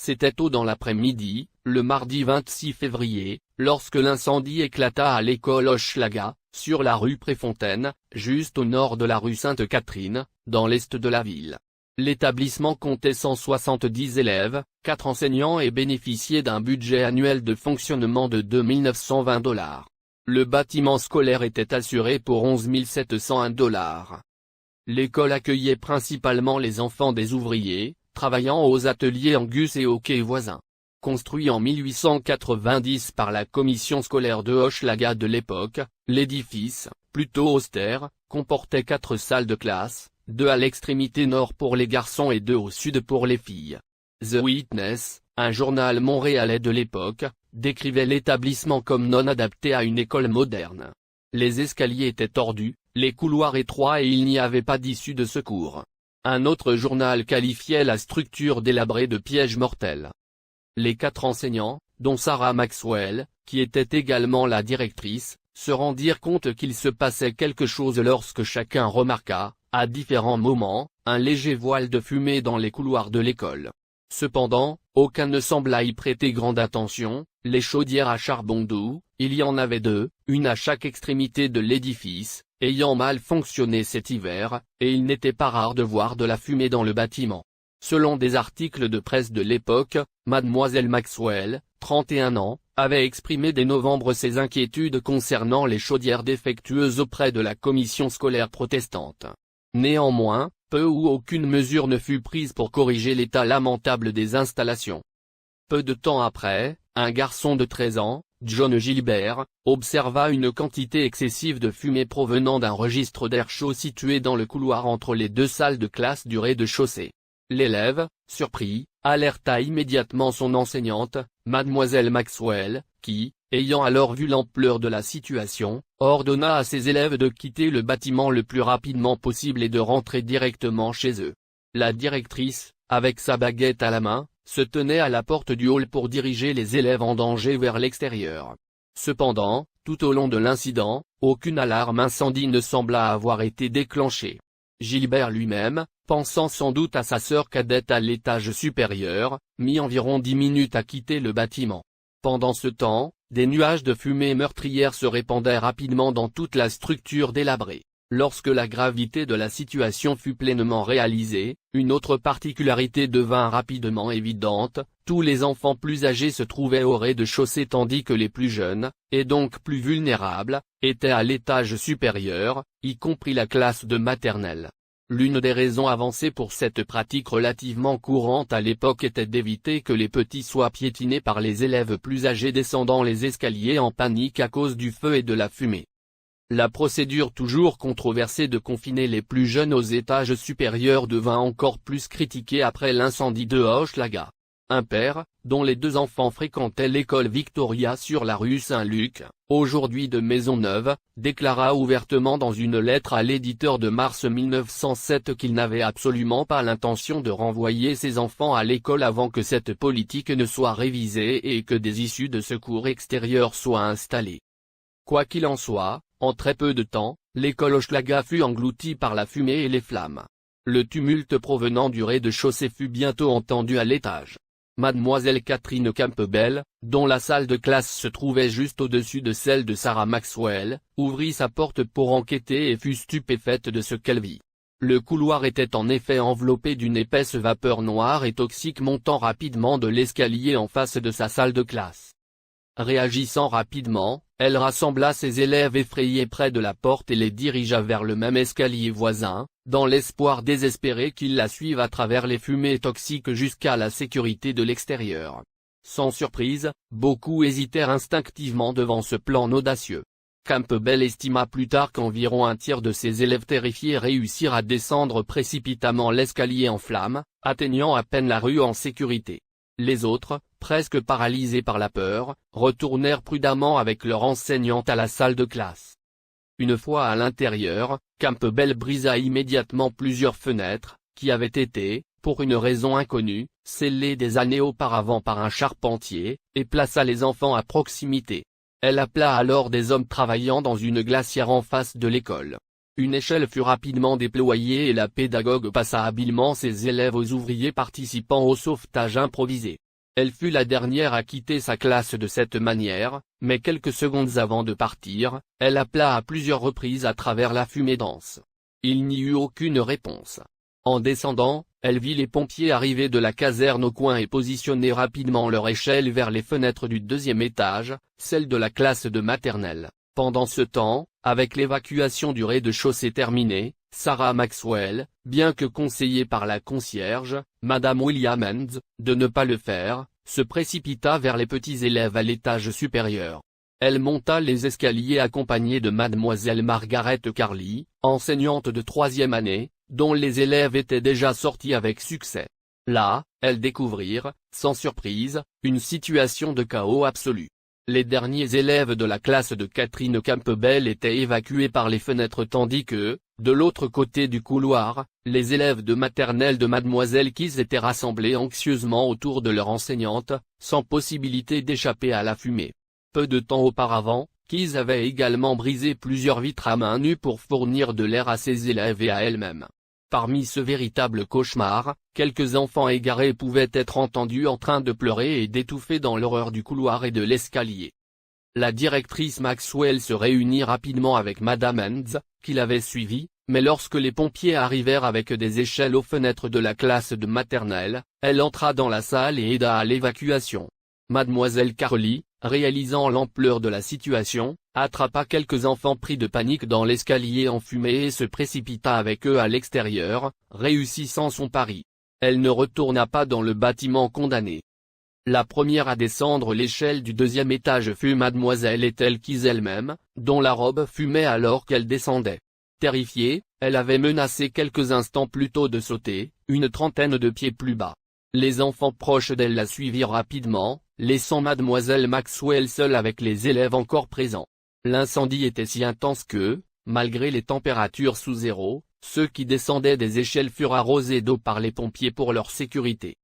C'était tôt dans l'après-midi, le mardi 26 février, lorsque l'incendie éclata à l'école Hochelaga, sur la rue Préfontaine, juste au nord de la rue Sainte-Catherine, dans l'est de la ville. L'établissement comptait 170 élèves, 4 enseignants et bénéficiait d'un budget annuel de fonctionnement de $2 920. Le bâtiment scolaire était assuré pour $11 701. L'école accueillait principalement les enfants des ouvriers, travaillant aux ateliers Angus et aux quais voisins. Construit en 1890 par la commission scolaire de Hochelaga de l'époque, l'édifice, plutôt austère, comportait 4 salles de classe, 2 à l'extrémité nord pour les garçons et 2 au sud pour les filles. The Witness, un journal montréalais de l'époque, décrivait l'établissement comme non adapté à une école moderne. Les escaliers étaient tordus, les couloirs étroits et il n'y avait pas d'issue de secours. Un autre journal qualifiait la structure délabrée de piège mortel. Les 4 enseignants, dont Sarah Maxwell, qui était également la directrice, se rendirent compte qu'il se passait quelque chose lorsque chacun remarqua, à différents moments, un léger voile de fumée dans les couloirs de l'école. Cependant, aucun ne sembla y prêter grande attention. Les chaudières à charbon doux, il y en avait 2, une à chaque extrémité de l'édifice, ayant mal fonctionné cet hiver, et il n'était pas rare de voir de la fumée dans le bâtiment. Selon des articles de presse de l'époque, Mademoiselle Maxwell, 31 ans, avait exprimé dès novembre ses inquiétudes concernant les chaudières défectueuses auprès de la commission scolaire protestante. Néanmoins, peu ou aucune mesure ne fut prise pour corriger l'état lamentable des installations. Peu de temps après, un garçon de 13 ans, John Gilbert, observa une quantité excessive de fumée provenant d'un registre d'air chaud situé dans le couloir entre les 2 salles de classe du rez-de-chaussée. L'élève, surpris, alerta immédiatement son enseignante, Mademoiselle Maxwell, qui, ayant alors vu l'ampleur de la situation, ordonna à ses élèves de quitter le bâtiment le plus rapidement possible et de rentrer directement chez eux. La directrice, avec sa baguette à la main, se tenait à la porte du hall pour diriger les élèves en danger vers l'extérieur. Cependant, tout au long de l'incident, aucune alarme incendie ne sembla avoir été déclenchée. Gilbert lui-même, pensant sans doute à sa sœur cadette à l'étage supérieur, mit environ 10 minutes à quitter le bâtiment. Pendant ce temps, des nuages de fumée meurtrière se répandaient rapidement dans toute la structure délabrée. Lorsque la gravité de la situation fut pleinement réalisée, une autre particularité devint rapidement évidente, tous les enfants plus âgés se trouvaient au rez-de-chaussée tandis que les plus jeunes, et donc plus vulnérables, étaient à l'étage supérieur, y compris la classe de maternelle. L'une des raisons avancées pour cette pratique relativement courante à l'époque était d'éviter que les petits soient piétinés par les élèves plus âgés descendant les escaliers en panique à cause du feu et de la fumée. La procédure toujours controversée de confiner les plus jeunes aux étages supérieurs devint encore plus critiquée après l'incendie de Hochelaga. Un père, dont les 2 enfants fréquentaient l'école Victoria sur la rue Saint-Luc, aujourd'hui de Maisonneuve, déclara ouvertement dans une lettre à l'éditeur de mars 1907 qu'il n'avait absolument pas l'intention de renvoyer ses enfants à l'école avant que cette politique ne soit révisée et que des issues de secours extérieures soient installées. Quoi qu'il en soit, en très peu de temps, l'école Hochelaga fut engloutie par la fumée et les flammes. Le tumulte provenant du rez-de-chaussée fut bientôt entendu à l'étage. Mademoiselle Catherine Campbell, dont la salle de classe se trouvait juste au-dessus de celle de Sarah Maxwell, ouvrit sa porte pour enquêter et fut stupéfaite de ce qu'elle vit. Le couloir était en effet enveloppé d'une épaisse vapeur noire et toxique montant rapidement de l'escalier en face de sa salle de classe. Réagissant rapidement, elle rassembla ses élèves effrayés près de la porte et les dirigea vers le même escalier voisin, dans l'espoir désespéré qu'ils la suivent à travers les fumées toxiques jusqu'à la sécurité de l'extérieur. Sans surprise, beaucoup hésitèrent instinctivement devant ce plan audacieux. Campbell estima plus tard qu'environ un tiers de ses élèves terrifiés réussirent à descendre précipitamment l'escalier en flammes, atteignant à peine la rue en sécurité. Les autres, presque paralysés par la peur, retournèrent prudemment avec leur enseignante à la salle de classe. Une fois à l'intérieur, Campbell brisa immédiatement plusieurs fenêtres, qui avaient été, pour une raison inconnue, scellées des années auparavant par un charpentier, et plaça les enfants à proximité. Elle appela alors des hommes travaillant dans une glacière en face de l'école. Une échelle fut rapidement déployée et la pédagogue passa habilement ses élèves aux ouvriers participant au sauvetage improvisé. Elle fut la dernière à quitter sa classe de cette manière, mais quelques secondes avant de partir, elle appela à plusieurs reprises à travers la fumée dense. Il n'y eut aucune réponse. En descendant, elle vit les pompiers arriver de la caserne au coin et positionner rapidement leur échelle vers les fenêtres du deuxième étage, celle de la classe de maternelle. Pendant ce temps, avec l'évacuation du rez-de-chaussée terminée, Sarah Maxwell, bien que conseillée par la concierge, Madame Williams, de ne pas le faire, se précipita vers les petits élèves à l'étage supérieur. Elle monta les escaliers accompagnée de Mademoiselle Margaret Carly, enseignante de 3e année, dont les élèves étaient déjà sortis avec succès. Là, elles découvrirent, sans surprise, une situation de chaos absolu. Les derniers élèves de la classe de Catherine Campbell étaient évacués par les fenêtres tandis que, de l'autre côté du couloir, les élèves de maternelle de Mademoiselle Keyes étaient rassemblés anxieusement autour de leur enseignante, sans possibilité d'échapper à la fumée. Peu de temps auparavant, Keyes avait également brisé plusieurs vitres à main nue pour fournir de l'air à ses élèves et à elle-même. Parmi ce véritable cauchemar, quelques enfants égarés pouvaient être entendus en train de pleurer et d'étouffer dans l'horreur du couloir et de l'escalier. La directrice Maxwell se réunit rapidement avec Madame Hens, qui l'avait suivie, mais lorsque les pompiers arrivèrent avec des échelles aux fenêtres de la classe de maternelle, elle entra dans la salle et aida à l'évacuation. Mademoiselle Carly, réalisant l'ampleur de la situation, attrapa quelques enfants pris de panique dans l'escalier enfumé et se précipita avec eux à l'extérieur, réussissant son pari. Elle ne retourna pas dans le bâtiment condamné. La première à descendre l'échelle du deuxième étage fut Mademoiselle Ethel Keyes elle-même, dont la robe fumait alors qu'elle descendait. Terrifiée, elle avait menacé quelques instants plus tôt de sauter, une trentaine de pieds plus bas. Les enfants proches d'elle la suivirent rapidement, laissant Mademoiselle Maxwell seule avec les élèves encore présents. L'incendie était si intense que, malgré les températures sous zéro, ceux qui descendaient des échelles furent arrosés d'eau par les pompiers pour leur sécurité.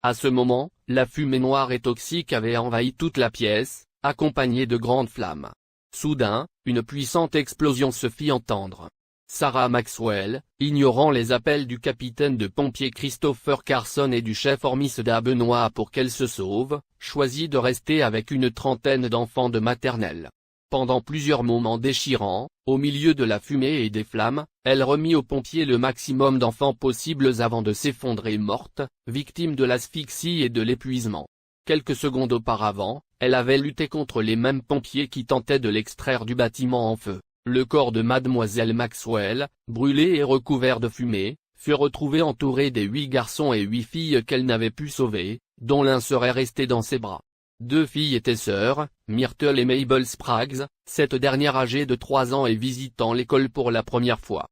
À ce moment, la fumée noire et toxique avait envahi toute la pièce, accompagnée de grandes flammes. Soudain, une puissante explosion se fit entendre. Sarah Maxwell, ignorant les appels du capitaine de pompiers Christopher Carson et du chef Ormisda Benoît pour qu'elle se sauve, choisit de rester avec une trentaine d'enfants de maternelle. Pendant plusieurs moments déchirants, au milieu de la fumée et des flammes, elle remit aux pompiers le maximum d'enfants possibles avant de s'effondrer morte, victime de l'asphyxie et de l'épuisement. Quelques secondes auparavant, elle avait lutté contre les mêmes pompiers qui tentaient de l'extraire du bâtiment en feu. Le corps de Mademoiselle Maxwell, brûlé et recouvert de fumée, fut retrouvé entouré des 8 garçons et 8 filles qu'elle n'avait pu sauver, dont l'un serait resté dans ses bras. 2 filles étaient sœurs, Myrtle et Mabel Spraggs, cette dernière âgée de 3 ans et visitant l'école pour la première fois.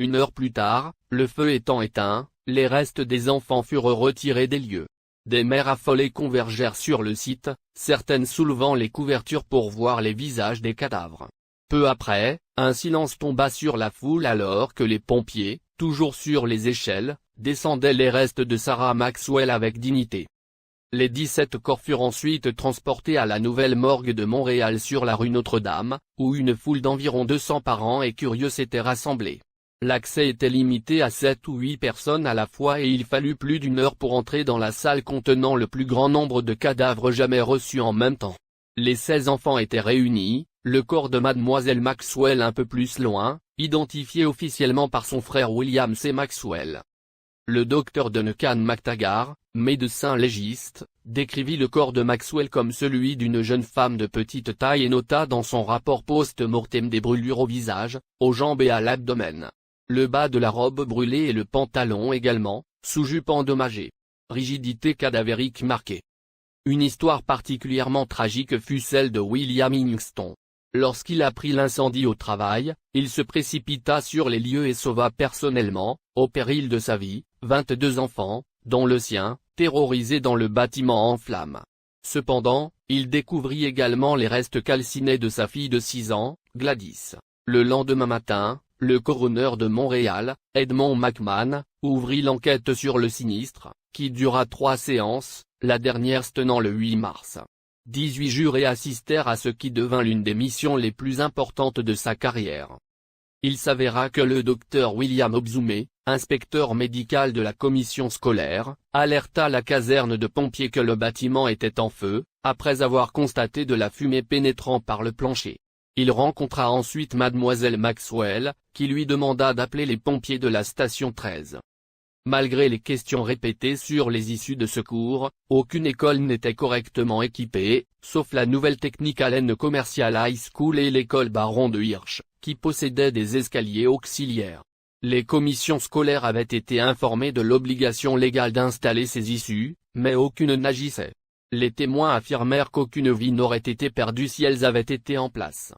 1 heure plus tard, le feu étant éteint, les restes des enfants furent retirés des lieux. Des mères affolées convergèrent sur le site, certaines soulevant les couvertures pour voir les visages des cadavres. Peu après, un silence tomba sur la foule alors que les pompiers, toujours sur les échelles, descendaient les restes de Sarah Maxwell avec dignité. Les 17 corps furent ensuite transportés à la nouvelle morgue de Montréal sur la rue Notre-Dame, où une foule d'environ 200 parents et curieux s'était rassemblée. L'accès était limité à 7 ou 8 personnes à la fois et il fallut plus d'1 heure pour entrer dans la salle contenant le plus grand nombre de cadavres jamais reçus en même temps. Les 16 enfants étaient réunis, le corps de Mademoiselle Maxwell un peu plus loin, identifié officiellement par son frère William C. Maxwell. Le docteur Duncan McTaggart, médecin légiste, décrivit le corps de Maxwell comme celui d'une jeune femme de petite taille et nota dans son rapport post-mortem des brûlures au visage, aux jambes et à l'abdomen. Le bas de la robe brûlée et le pantalon également, sous-jupe endommagée. Rigidité cadavérique marquée. Une histoire particulièrement tragique fut celle de William Ingston. Lorsqu'il apprit l'incendie au travail, il se précipita sur les lieux et sauva personnellement, au péril de sa vie, 22 enfants, dont le sien, terrorisés dans le bâtiment en flammes. Cependant, il découvrit également les restes calcinés de sa fille de 6 ans, Gladys. Le lendemain matin, le coroner de Montréal, Edmond McMahon, ouvrit l'enquête sur le sinistre, qui dura 3 séances, la dernière se tenant le 8 mars. 18 jurés assistèrent à ce qui devint l'une des missions les plus importantes de sa carrière. Il s'avéra que le docteur William Obzoumé, inspecteur médical de la commission scolaire, alerta la caserne de pompiers que le bâtiment était en feu, après avoir constaté de la fumée pénétrant par le plancher. Il rencontra ensuite mademoiselle Maxwell, qui lui demanda d'appeler les pompiers de la station 13. Malgré les questions répétées sur les issues de secours, aucune école n'était correctement équipée, sauf la nouvelle Technical & Commercial High School et l'école Baron de Hirsch, qui possédaient des escaliers auxiliaires. Les commissions scolaires avaient été informées de l'obligation légale d'installer ces issues, mais aucune n'agissait. Les témoins affirmèrent qu'aucune vie n'aurait été perdue si elles avaient été en place.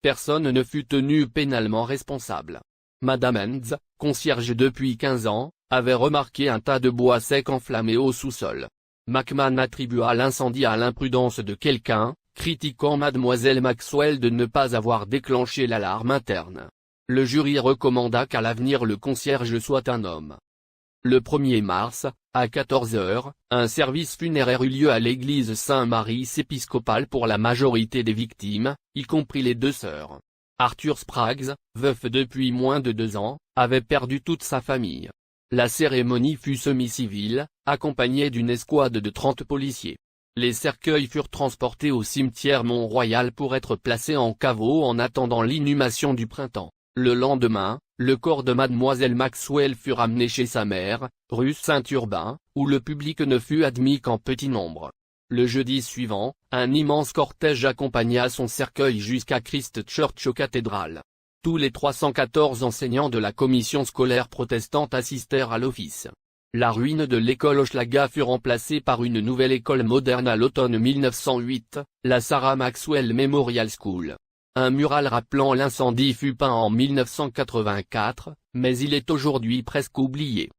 Personne ne fut tenu pénalement responsable. Madame Enz, concierge depuis 15 ans, avait remarqué un tas de bois sec enflammé au sous-sol. McMahon attribua l'incendie à l'imprudence de quelqu'un, critiquant mademoiselle Maxwell de ne pas avoir déclenché l'alarme interne. Le jury recommanda qu'à l'avenir le concierge soit un homme. Le 1er mars, à 14 h, un service funéraire eut lieu à l'église Saint-Mary's épiscopale pour la majorité des victimes, y compris les 2 sœurs. Arthur Spraggs, veuf depuis moins de 2 ans, avait perdu toute sa famille. La cérémonie fut semi-civile, accompagnée d'une escouade de 30 policiers. Les cercueils furent transportés au cimetière Mont-Royal pour être placés en caveau en attendant l'inhumation du printemps. Le lendemain, le corps de mademoiselle Maxwell fut ramené chez sa mère, rue Saint-Urbain, où le public ne fut admis qu'en petit nombre. Le jeudi suivant, un immense cortège accompagna son cercueil jusqu'à Christ Church cathédrale. Tous les 314 enseignants de la commission scolaire protestante assistèrent à l'office. La ruine de l'école Hochelaga fut remplacée par une nouvelle école moderne à l'automne 1908, la Sarah Maxwell Memorial School. Un mural rappelant l'incendie fut peint en 1984, mais il est aujourd'hui presque oublié.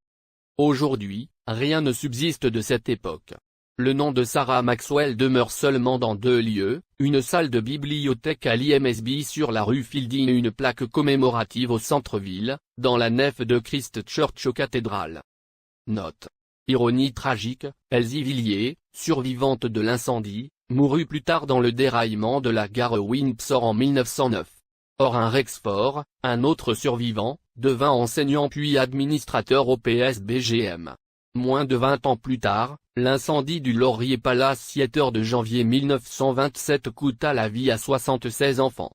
Aujourd'hui, rien ne subsiste de cette époque. Le nom de Sarah Maxwell demeure seulement dans 2 lieux, une salle de bibliothèque à l'IMSB sur la rue Fielding et une plaque commémorative au centre-ville, dans la nef de Christ Church cathédrale. Note. Ironie tragique, Elsie Villiers, survivante de l'incendie, mourut plus tard dans le déraillement de la gare Windsor en 1909. Or un Rexford, un autre survivant, devint enseignant puis administrateur au PSBGM. Moins de 20 ans plus tard, l'incendie du Laurier Palace Theatre de janvier 1927 coûta la vie à 76 enfants.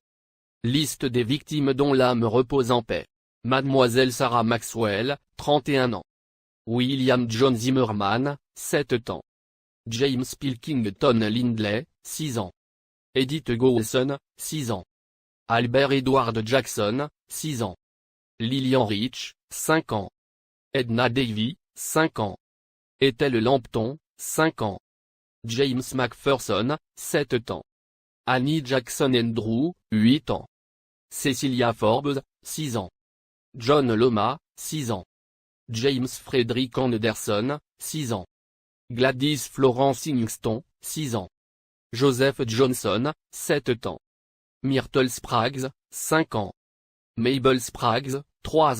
Liste des victimes dont l'âme repose en paix. Mademoiselle Sarah Maxwell, 31 ans. William John Zimmerman, 7 ans. James Pilkington Lindley, 6 ans. Edith Gowson, 6 ans. Albert Edward Jackson, 6 ans. Lillian Rich, 5 ans. Edna Davy, 5 ans. Ethel Lampton, 5 ans. James McPherson, 7 ans. Annie Jackson Andrew, 8 ans. Cecilia Forbes, 6 ans. John Loma, 6 ans. James Frederick Anderson, 6 ans. Gladys Florence Ingston, 6 ans. Joseph Johnson, 7 ans. Myrtle Spraggs, 5 ans. Mabel Spraggs, 3 ans.